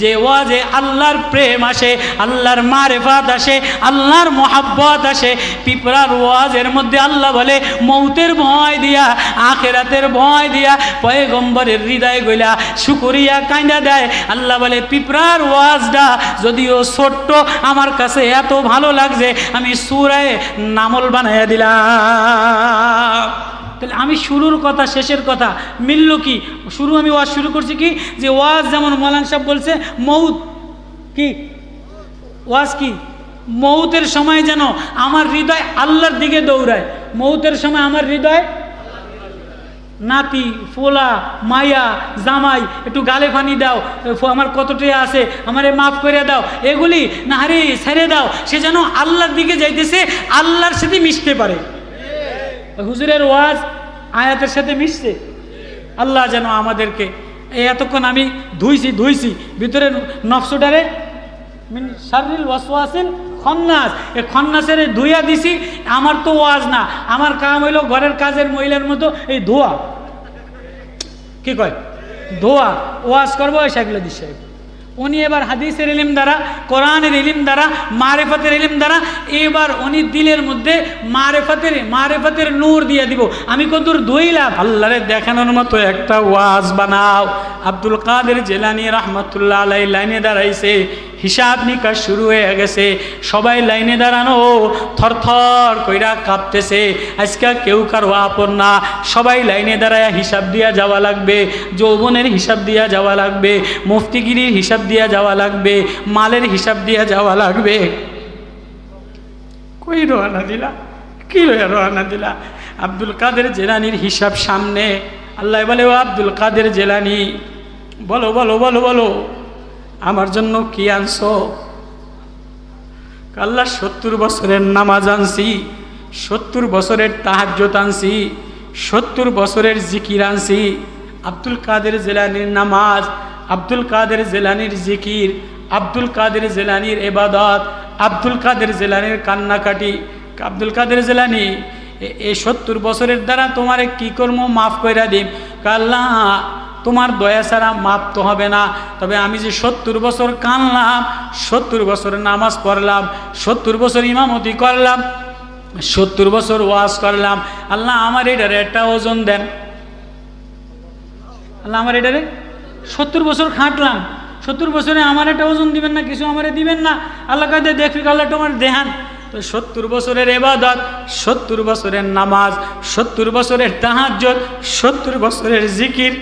যে ওয়াজে আল্লাহর প্রেম আসে, আল্লাহর মারেফাত আসে, আল্লাহর মোহাব্বত আসে। পিঁপড়ার ওয়াজের মধ্যে আল্লাহ বলে মৌতের ভয় দিয়া, আখেরাতের ভয় দিয়া পয়গম্বরের হৃদয় গইলা শুকরিয়া কাইন্দা দেয়। আল্লাহ বলে পিঁপড়ার ওয়াজটা যদিও ছোট্ট, আমার কাছে এত ভালো লাগছে আমি সূরায়ে নামল বানাইয়া দিলাম। তাহলে আমি শুরুর কথা শেষের কথা মিলল কি? আমি ওয়াজ শুরু করছি কি যে ওয়াজ যেমন মৌলানা সাহেব বলছে মৌত কি ওয়াজ কি মৌতের সময় যেন আমার হৃদয় আল্লাহর দিকে দৌড়ায়। মৌতের সময় আমার হৃদয় নাতি ফোলা মায়া জামাই একটু গালে ফানি দাও, আমার কতটা আছে আমারে মাফ করে দাও, এগুলি না হারে ছেড়ে দাও, সে যেন আল্লাহর দিকে যাইতেছে, আল্লাহর সাথে মিশতে পারে। হুজুরের ওয়াজ আয়াতের সাথে মিশছে। আল্লাহ যেন আমাদেরকে এতক্ষণ আমি ধুইছি ভিতরে নফসটারে মিন শাররিল ওয়াসওয়াসিল খন্নাস, এই খন্নাসের ধুইয়া দিছি। আমার তো ওয়াজ না, আমার কাম হইল ঘরের কাজের মহিলার মতো এই ধোয়া, কি কয় ধোয়া, ওয়াজ করবো সেগুলো দিচ্ছে। উনি এবার হাদিসের ইলম দ্বারা, কোরআনের ইলম দ্বারা, মারেফতের ইলম দ্বারা এবার উনি দিলের মধ্যে মারেফতের নূর দিয়ে দিব। আমি কতদূর ধুইলাম, আল্লাহরে দেখানোর মতো একটা ওয়াজ বানাও। আব্দুল কাদের জিলানী রাহমাতুল্লাহ আলাইহি লাইনে দাঁড়াইছে, হিসাব নিকাশ শুরু হয়ে গেছে, সবাই লাইনে দাঁড়ানো, থরথর কইরা কাঁপতেছে। আজকে কেউ কারো আপন না, সবাই লাইনে দাঁড়ায় হিসাব দিয়া যাওয়া লাগবে, যৌবনের হিসাব দিয়া যাওয়া লাগবে, মুফতিগিরির হিসাব দিয়া যাওয়া লাগবে, মালের হিসাব দিয়া যাওয়া লাগবে। কই রওনা দিলা, কি রওনা দিলা? আব্দুল কাদের জিলানীর হিসাব সামনে। আল্লাহ বলে ও আব্দুল কাদের জিলানী বলো বলো বলো বলো আমার জন্য কি আনছো? আল্লাহ 70 বছরের নামাজ আনছি, 70 বছরের তাহাজ্জুদ আনছি, 70 বছরের জিকির আনছি। আব্দুল কাদের জিলানীর নামাজ, আব্দুল কাদের জিলানীর জিকির, আব্দুল কাদের জিলানীর ইবাদত, আব্দুল কাদের জিলানীর কান্নাকাটি। আব্দুল কাদের জিলানী এই 70 বছরের দ্বারা তোমারে কি করবো, মাফ কইরা দিম। আল্লাহ তোমার দয়া ছাড়া মাপ তো হবে না, তবে আমি যে 70 বছর কানলাম, 70 বছর নামাজ পড়লাম, 70 বছর ইমামতি করলাম, 70 বছর ওয়াজ করলাম, আল্লাহ আমার এটারে একটা ওজন দেন। আল্লাহ আমার এটারে 70 বছর খাটলাম, 70 বছরে আমার একটা ওজন দিবেন না, কিছু আমারে দিবেন না? আল্লাহ কাছে দেখবি আল্লাহ তোমার দেহান। তো 70 বছরের ইবাদত, 70 বছরের নামাজ, 70 বছরের তাহাজ্জুদ, 70 বছরের জিকির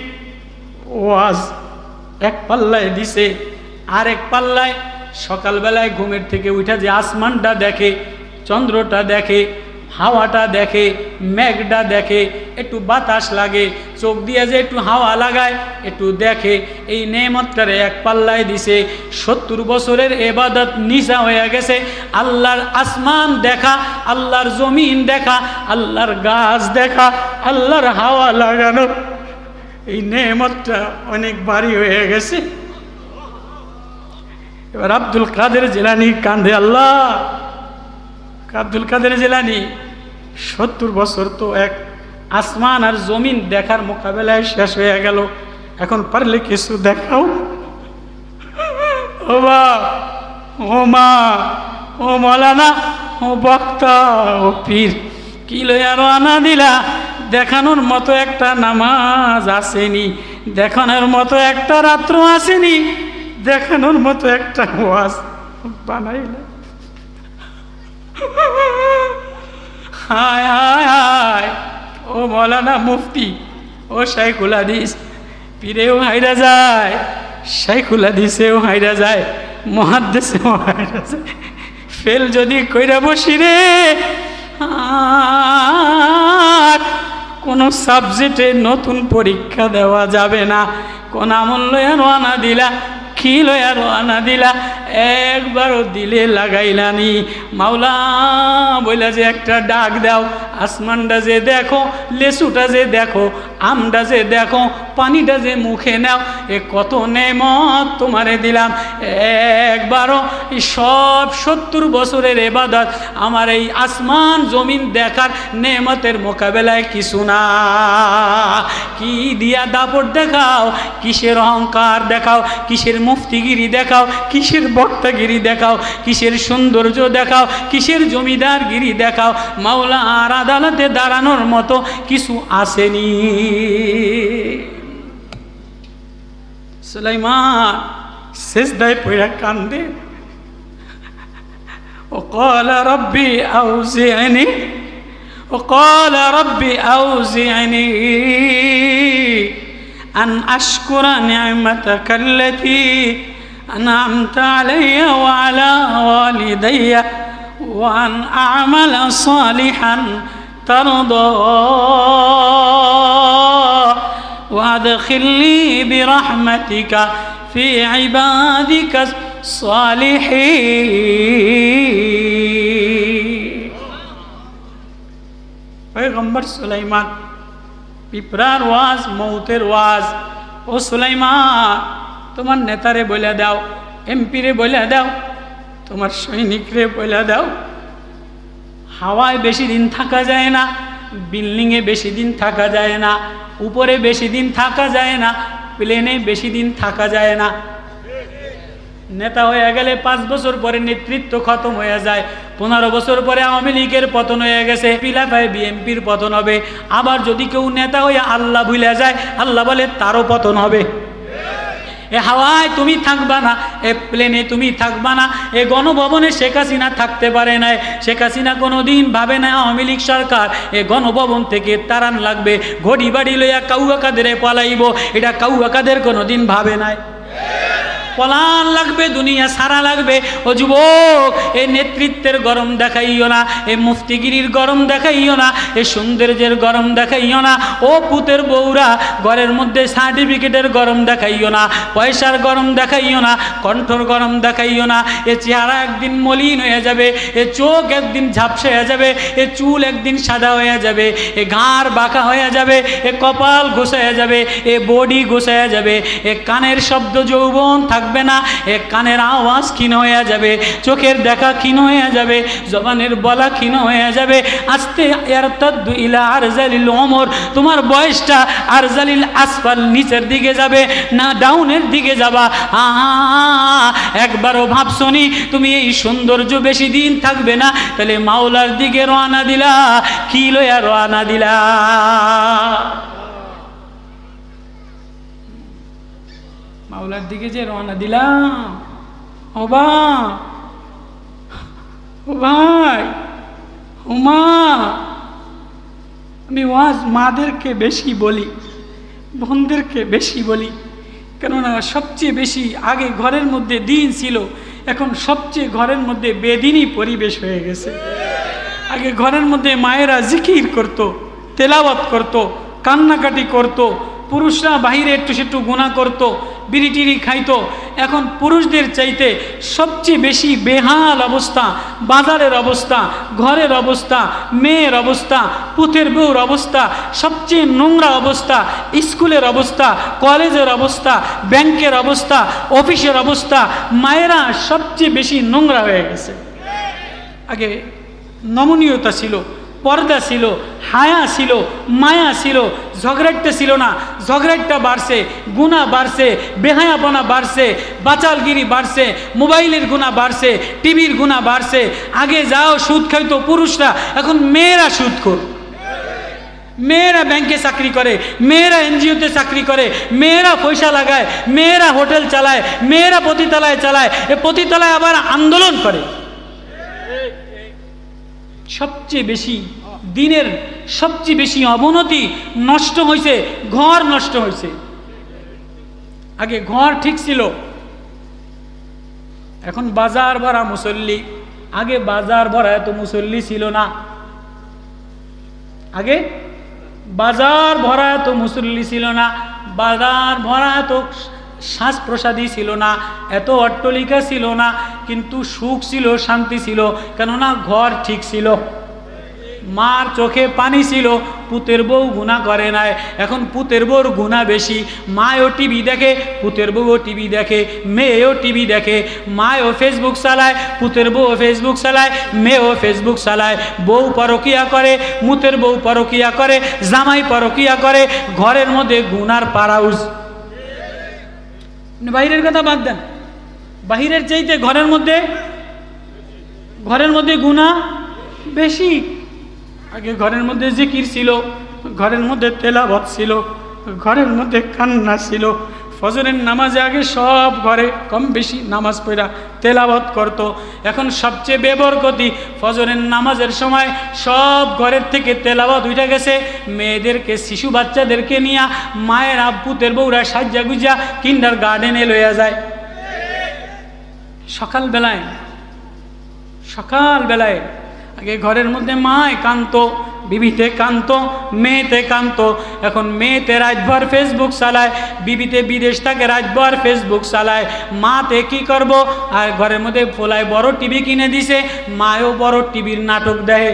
ওয়াজ এক পাল্লায় দিছে। আর এক পাল্লায় সকালবেলায় ঘুমের থেকে উঠা যে আসমানটা দেখে, চন্দ্রটা দেখে, হাওয়াটা দেখে, মেঘটা দেখে, একটু বাতাস লাগে, চোখ দিয়ে যে একটু হাওয়া লাগায়, একটু দেখে, এই নেমতটারে এক পাল্লায় দিছে। 70 বছরের ইবাদত নিশা হয়ে গেছে। আল্লাহর আসমান দেখা, আল্লাহর জমিন দেখা, আল্লাহর গাছ দেখা, আল্লাহর হাওয়া লাগানো, এই নেমতটা অনেক ভারী হয়ে গেছে। এবার আব্দুল কাদের জিলানী কান্দে। আল্লাহ, আব্দুল কাদের জিলানী 70 বছর তো এক আসমান আর জমিন দেখার মোকাবেলায় শেষ হয়ে গেল, এখন পারলে কিছু দেখাও। ও বা, ও মা, ও মৌলানা, ও বক্তা, ও পীর, কি লইয়া রওনা দিলা? দেখানোর মতো একটা নামাজ আসেনি, দেখানোর মতো একটা রাত্র আসেনি, দেখানোর মতো একটা ওয়াজ বানাইলা। হায় হায় হায়, ও মৌলানা মুফতি, ও শাইখুল হাদিস, পীরেও হাইরা যায়, শাইখুল হাদিসেও হাইরা যায়, মুহাদ্দিসেও হাইরা যায়। ফেল যদি কইরা বসি রে, আর কোনো সাবজেক্টে নতুন পরীক্ষা দেওয়া যাবে না। কোন আমল লইয়া রওনা দিলা, কি লইয়া রওনা দিলা, একবারও দিলে লাগাইলানি। মাওলা বইলা যে একটা ডাক দাও, আসমানটা যে দেখো, লেসুটা যে দেখো, আমটা যে দেখো, পানিটা যে মুখে নাও, এ কত নেমত তোমারে দিলাম। একবারও সব 70 বছরের ইবাদত আমার এই আসমান জমিন দেখার নেমতের মোকাবেলায় কিছু না। কি দিয়া দাপট দেখাও, কিসের অহংকার দেখাও, কিসের মুফতিগিরি দেখাও, কিসের বক্তাগিরি দেখাও, কিসের সৌন্দর্য দেখাও, কিসের জমিদারগিরি দেখাও। মাওলা আর আদালতে দাঁড়ানোর মতো কিছু আসেনি। সুলাইমান সিজদায় পড়ে কান্দে। وقال ربي أوزعني وقال ربي أوزعني أن أشكر نعمتك التي أنعمت علي وعلى والدي وأن أعمل صالحا ترضاه وأدخلني برحمتك في عبادك الصالحين। पैगंबर सुलाइमान পিঁপড়ার ওয়াজ, মৌতের ওয়াজ। ও সুলাইমান, তোমার নেতারে বলে দাও, এমপিরে বলে দাও, তোমার সৈনিকরে বলে দাও, হাওয়ায় বেশি দিন থাকা যায় না, বিল্ডিংয়ে বেশি দিন থাকা যায় না, উপরে বেশি দিন থাকা যায় না, প্লেনে বেশি দিন থাকা যায় না। নেতা হয়ে গেলে 5 বছর পরে নেতৃত্ব খতম হয়ে যায়। 15 বছর পরে আওয়ামী লীগের পতন হয়ে গেছে, পিলাফায় বিএনপির পতন হবে। আবার যদি কেউ নেতা হয়ে আল্লাহ ভুলে যায়, আল্লাহ বলে তারও পতন হবে। এ হাওয়ায় তুমি থাকবা না, এ প্লেনে তুমি থাকবা না। এ গণভবনে শেখ হাসিনা থাকতে পারে না। শেখ হাসিনা কোনোদিন ভাবে না আওয়ামী লীগ সরকার এ গণভবন থেকে তারান লাগবে, ঘড়ি বাড়ি লইয়া কাউয়া কাদেরে পালাইব, এটা কাউয়া কাদের কোনোদিন ভাবে নাই। পলান লাগবে, দুনিয়া সারা লাগবে। ও যুবক, এ নেতৃত্বের গরম দেখাইও না, এ মুফতিগিরির গরম দেখাইও না, এ সৌন্দর্যের গরম দেখাইও না। ও পুতের বউরা, ঘরের মধ্যে সার্টিফিকেটের গরম দেখাইও না, পয়সার গরম দেখাইও না, কণ্ঠর গরম দেখাইও না। এ চেহারা একদিন মলিন হয়ে যাবে, এ চোখ একদিন ঝাপসা হয়ে যাবে, এ চুল একদিন সাদা হয়ে যাবে, এ ঘাড় বাঁকা হয়ে যাবে, এ কপাল গোছায়া যাবে, এ বডি গোছায়া যাবে, এ কানের শব্দ যৌবন থাকবে না, এ কানের আওয়াজ ক্ষীণ হয়ে যাবে, চোখের দেখা ক্ষীণ হয়ে যাবে, জবানের বলা ক্ষীণ হয়ে যাবে। আস্তে ইয়ারতাদ্দু ইলা আরজালিল উমর, তোমার বয়সটা আরজালিল আসফাল, নিচের দিকে যাবে না ডাউনের দিকে যাবা। একবারও ভাবছনি তুমি এই সৌন্দর্য বেশি দিন থাকবে না, তাহলে মাওলার দিকে রওনা দিলা, কি লইয়া রওনা দিলা? মাওলার দিকে যে রওনা দিলাম, ও ভাই, ও মা, আমি ওয়াজ মাদেরকে বেশি বলি, বোনদেরকে বেশি বলি, কেননা সবচেয়ে বেশি আগে ঘরের মধ্যে দিন ছিল, এখন সবচেয়ে ঘরের মধ্যে বেদিনী পরিবেশ হয়ে গেছে। আগে ঘরের মধ্যে মায়েরা জিকির করত, তেলাওয়াত করত, কান্নাকাটি করত, পুরুষরা বাহিরে একটু সেটু গুনাহ করত, বিড়ি টিড়ি খাইতো। এখন পুরুষদের চাইতে সবচেয়ে বেশি বেহাল অবস্থা, বাজারের অবস্থা, ঘরের অবস্থা, মেয়ের অবস্থা, পুতের বউর অবস্থা, সবচেয়ে নোংরা অবস্থা, স্কুলের অবস্থা, কলেজের অবস্থা, ব্যাংকের অবস্থা, অফিসের অবস্থা। মায়েরা সবচেয়ে বেশি নোংরা হয়ে গেছে। আগে নমনীয়তা ছিল, পর্দা ছিল, হায়া ছিল, মায়া ছিল, ঝগড়াটা ছিল না। ঝগড়াটা বাড়ছে, গুনাহ বাড়ছে, বেহায়াপনা বাড়ছে, বাচালগিরি বাড়ছে, মোবাইলের গুনাহ বাড়ছে, টিভির গুনাহ বাড়ছে। আগে যাও সুদ খাইতো পুরুষরা, এখন মেয়েরা সুদখোর। মেয়েরা ব্যাংকে চাকরি করে, মেয়েরা এনজিওতে চাকরি করে, মেয়েরা পয়সা লাগায়, মেয়েরা হোটেল চালায়, মেয়েরা পতিতালয় চালায়, এ পতিতালয় আবার আন্দোলন করে। সবচেয়ে বেশি দিনের সবচেয়ে বেশি অবনতি নষ্ট হয়েছে, ঘর নষ্ট হয়েছে। আগে ঘর ঠিক ছিল, এখন বাজার ভরা মুসল্লি। আগে বাজার ভরা এত মুসল্লি ছিল না। আগে বাজার ভরা এত মুসল্লি ছিল না, বাজার ভরা এত শ্বাস প্রসাদই ছিল না, এত অট্টলিকা ছিল না, কিন্তু সুখ ছিল, শান্তি ছিল, কেননা ঘর ঠিক ছিল, মার চোখে পানি ছিল, পুতের বউ গুনাহ করে নাই। এখন পুতের বউর গুনাহ বেশি, মায়ও টিভি দেখে, পুতের বউও টিভি দেখে, মেয়েও টিভি দেখে, মায়ও ফেসবুক চালায়, পুতের বউও ফেসবুক চালায়, মেয়েও ফেসবুক চালায়, বউ পরকিয়া করে, মুতের বউ পরকিয়া করে, জামাই পরকিয়া করে, ঘরের মধ্যে গুনার পাড়াউস। বাহিরের কথা বাদ দেন, বাহিরের চাইতে ঘরের মধ্যে গুনাহ বেশি। আগে ঘরের মধ্যে জিকির ছিল, ঘরের মধ্যে তেলাওয়াত ছিল, ঘরের মধ্যে কান্না ছিল, ফজরের নামাজে আগে সব ঘরে কম বেশি নামাজ পড়া তেলাওয়াত করতো। এখন সবচেয়ে বেবরকতি, ফজরের নামাজের সময় সব ঘরের থেকে তেলাওয়াত উঠে গেছে, মেয়েদেরকে, শিশু বাচ্চাদেরকে নিয়ে মায়ের আব্বুতের বউরা সাজ্জা গুজা কিন্ডার গার্ডেনে লইয়া যায়। সকালবেলায় আগে ঘরের মধ্যে মায় কাঁদতো, বিবিতে কাঁদতো, মেয়েতে কাঁদতো। এখন মেয়েতে রাতভর ফেসবুক চালায়, বিবিতে বিদেশ থাকে রাতভর ফেসবুক চালায়। মাতে কি করব, আর ঘরের মধ্যে ফোলায় বড় টিভি কিনে দিছে, মায়ও বড় টিভির নাটক দেয়।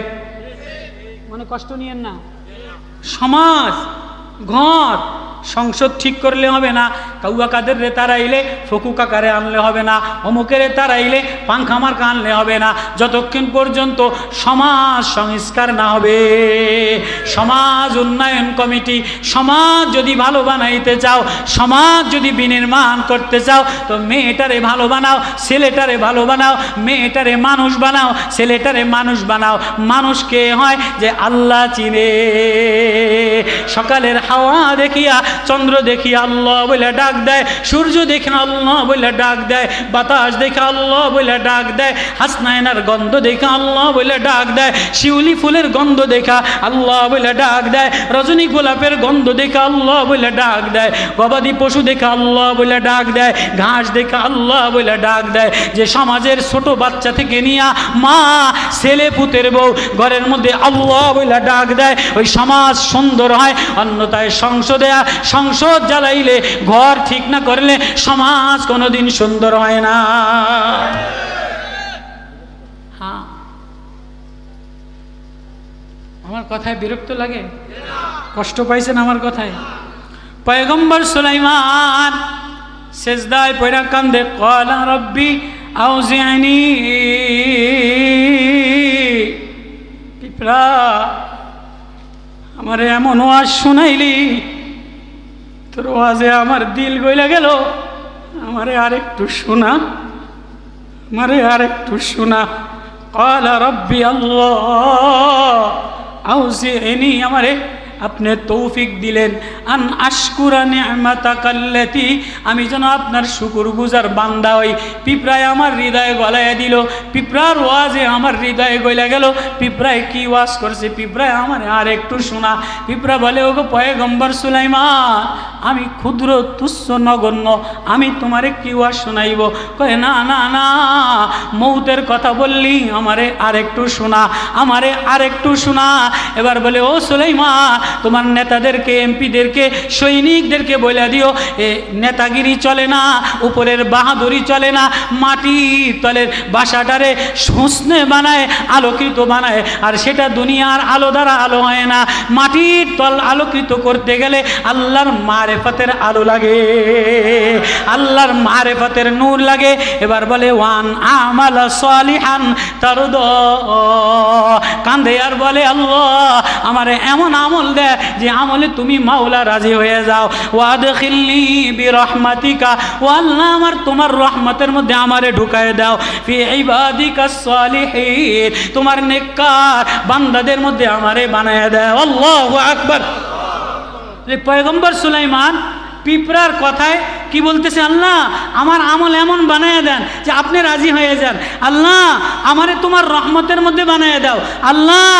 মানে কষ্ট নিয়েন না। সমাজ, ঘর, সংসদ ঠিক করলে হবে না, কাউয়া কাদের রে তারাইলে ফকু কাকারে আনলে হবে না, অমুকের তারাইলে পাংখা মার্কা আনলে হবে না, যতক্ষণ পর্যন্ত সমাজ সংস্কার না হবে। সমাজ উন্নয়ন কমিটি, সমাজ যদি ভালো বানাইতে চাও, সমাজ যদি বিনির্মাণ করতে চাও, তো মেয়েটারে ভালো বানাও, ছেলেটারে ভালো বানাও, মেয়েটারে মানুষ বানাও, ছেলেটারে মানুষ বানাও। মানুষ কে হয়? যে আল্লাহ চিনে। সকালের হাওয়া দেখিয়া, চন্দ্র দেখি আল্লাহ বলে ডাক দেয়, সূর্য দেখে আল্লাহ বলে ডাক দেয়, বাতাস দেখে আল্লাহ বলে ডাক দেয়, হাসনায়নার গন্ধ দেখে আল্লাহ বলে ডাক দেয়, শিউলি ফুলের গন্ধ দেখা আল্লাহ বলে ডাক দেয়, রজনী গোলাপের গন্ধ দেখে আল্লাহ বলে ডাক দেয়, গবাদি পশু দেখে আল্লাহ বলে ডাক দেয়, ঘাস দেখে আল্লাহ বলে ডাক দেয়। যে সমাজের ছোট বাচ্চা থেকে নিয়া মা, ছেলে, পুতের বউ ঘরের মধ্যে আল্লাহ বলে ডাক দেয়, ওই সমাজ সুন্দর হয়। অন্যথায় সংসদ জ্বালাইলে, ঘর ঠিক না করলে সমাজ কোনোদিন সুন্দর হয় না। হ্যাঁ, আমার কথায় বিরক্ত লাগে? কষ্ট পাইছেন আমার কথায়? পয়গম্বর সুলাইমান সেজদায় পড়া কান্দে, ক্বালা রব্বি আউজি'নি, পিপরা আমারে এমন ওয়াজ শুনাইলি, তোর ওয়াজে আমার দিল গইলা গেল, আমারে আরেকটু শোনা, আমারে আরেকটু শোনা। ক্বালা রব্বি আল্লাহ আউজি'নি, আমারে আপনি তৌফিক দিলেন, আন আশকুরা নি'মাতাকাল্লাতি, আমি যেন আপনার শুকরগুজার বান্দা হই। পিঁপড়ায় আমার হৃদয়ে গলায় দিল, পিঁপড়ার ওয়াজে আমার হৃদয়ে গলা গেল। পিঁপড়ায় কি ওয়াজ করছে? পিঁপড়ায় আমার আর একটু শোনা। পিঁপড়া বলে, ওগো পয়গম্বর সুলাইমান, আমি ক্ষুদ্র তুচ্ছ নগণ্য, আমি তোমারে কি ওয়াজ শোনাইব? কয় না না না, মৌতের কথা বললি, আমারে আর একটু শোনা, আমারে আর একটু শোনা। এবার বলে, ও সুলাইমান, তোমার নেতাদেরকে, এমপিদেরকে, সৈনিকদেরকে বলে দিও, এ নেতাগিরি চলে না, উপরের বাহাদুরি চলে না, মাটির তলের বাসাটারে হোসনে বানায়, আলোকিত বানায়, আর সেটা দুনিয়ার আলো দ্বারা আলো হয় না। মাটির তল আলোকিত করতে গেলে আল্লাহর মারেফতের আলো লাগে, আল্লাহর মারেফতের নূর লাগে। এবার বলে, ওয়ান আমালা সালিহান তারদ, কান্দে আর বলে, আল্লাহ আমারে এমন আমল দেয় যে আমলে তুমি মাওলা রাজি হয়ে যাও। ওয়াদখিলনি বিরহমাতিকা, ও আল্লাহ আমার তোমার রহমতের মধ্যে আমারে ঢুকায় দাও, ফি ইবাদিকাস সালিহিন, তোমার নেককার বান্দাদের মধ্যে আমারে বানায় দাও। আল্লাহু আকবার। পয়গম্বর সুলাইমান পিঁপড়ার কথায় কি বলতেছে? আল্লাহ আমার আমল এমন বানায় দেন যে আপনি রাজি হয়ে যান। আল্লাহ আমারে তোমার রহমতের মধ্যে বানায় দাও। আল্লাহ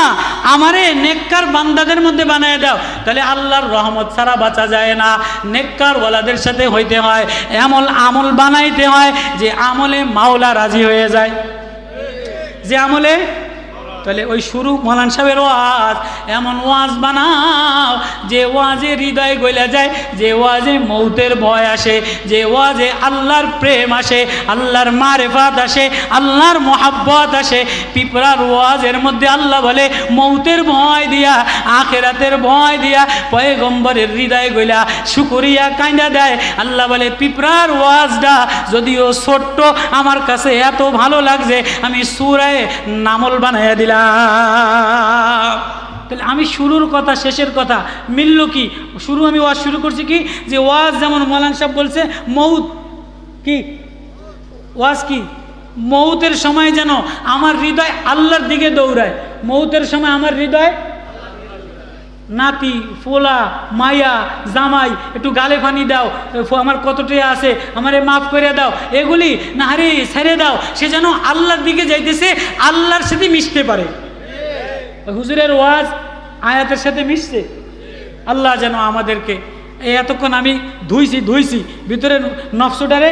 আমারে নেককার বান্দাদের মধ্যে বানায় দাও। তাহলে আল্লাহর রহমত ছাড়া বাঁচা যায় না, নেককার ওয়ালাদের সাথে হইতে হয়, এমন আমল বানাইতে হয় যে আমলে মাওলা রাজি হয়ে যায়, যে আমলে। তাহলে ওই শুরু মৌলানা সাহেবের ওয়াজ, এমন ওয়াজ বানাও যে ওয়াজে হৃদয় গলে যায়, যে ওয়াজে মৌতের ভয় আসে, যে ওয়াজে আল্লাহর প্রেম আসে, আল্লাহর মারেফাত আসে, আল্লাহর মোহাব্বত আসে। পিপরার ওয়াজের মধ্যে আল্লাহ বলে মৌতের ভয় দিয়া, আখেরাতের ভয় দিয়া পয়গম্বরের হৃদয় গইলা শুকরিয়া কাইন্দা দেয়। আল্লাহ বলে পিপরার ওয়াজটা যদিও ছোট্ট, আমার কাছে এত ভালো লাগছে আমি সূরা নামল বানাইয়া দিলাম। তাহলে আমি শুরুর কথা শেষের কথা মিলল কি? শুরু আমি ওয়াজ শুরু করছি কি যে ওয়াজ যেমন মৌলানা সাহেব বলছে মৌত কি ওয়াজ কি মৌতের সময় যেন আমার হৃদয় আল্লাহর দিকে দৌড়ায়। মৌতের সময় আমার হৃদয় নাতি ফোলা মায়া জামাই একটু গালে পানি দাও, আমার কতটা আছে আমারে মাফ করে দাও, এগুলি না হারে ছেড়ে দাও, সে যেন আল্লাহর দিকে যাইতেছে, আল্লাহর সাথে মিশতে পারে। হুজুরের ওয়াজ আয়াতের সাথে মিশছে। আল্লাহ যেন আমাদেরকে এতক্ষণ আমি ধুইছি ভিতরে নফসটারে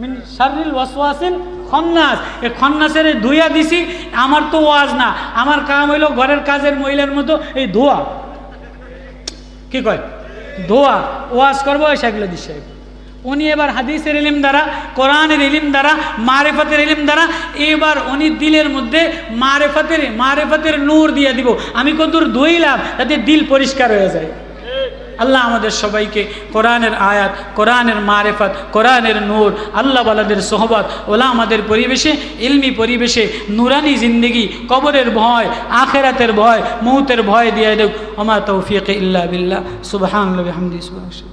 মিন শাররিল ওয়াসওয়াসিল খন্নাস, এই খন্নাসের ধুইয়া দিছি। আমার তো ওয়াজ না, আমার কাম হইল ঘরের কাজের মহিলার মতো এই ধোয়া, কি কয় ধোয়া, ওয়াজ করবো সেগুলো দিচ্ছে। উনি এবার হাদিসের ইলম দ্বারা, কোরআনের ইলম দ্বারা, মারেফতের ইলম দ্বারা এবার উনি দিলের মধ্যে মারেফতের নূর দিয়ে দিব। আমি কতদূর ধুইলাম যাতে দিল পরিষ্কার হয়ে যায়। আল্লাহ আমাদের সবাইকে কোরআনের আয়াত, কোরআনের মারেফত, কোরআনের নূর, আল্লাহ ওয়ালাদের সোহবত, ওলা আমাদের পরিবেশে, ইলমি পরিবেশে নুরানি জিন্দেগি, কবরের ভয়, আখেরাতের ভয়, মৌতের ভয় দিয়ে দেব। ওমা তৌফিক ইল্লা বিল্লাহ। সুবহানাল্লাহি ওয়া বিহামদিহি।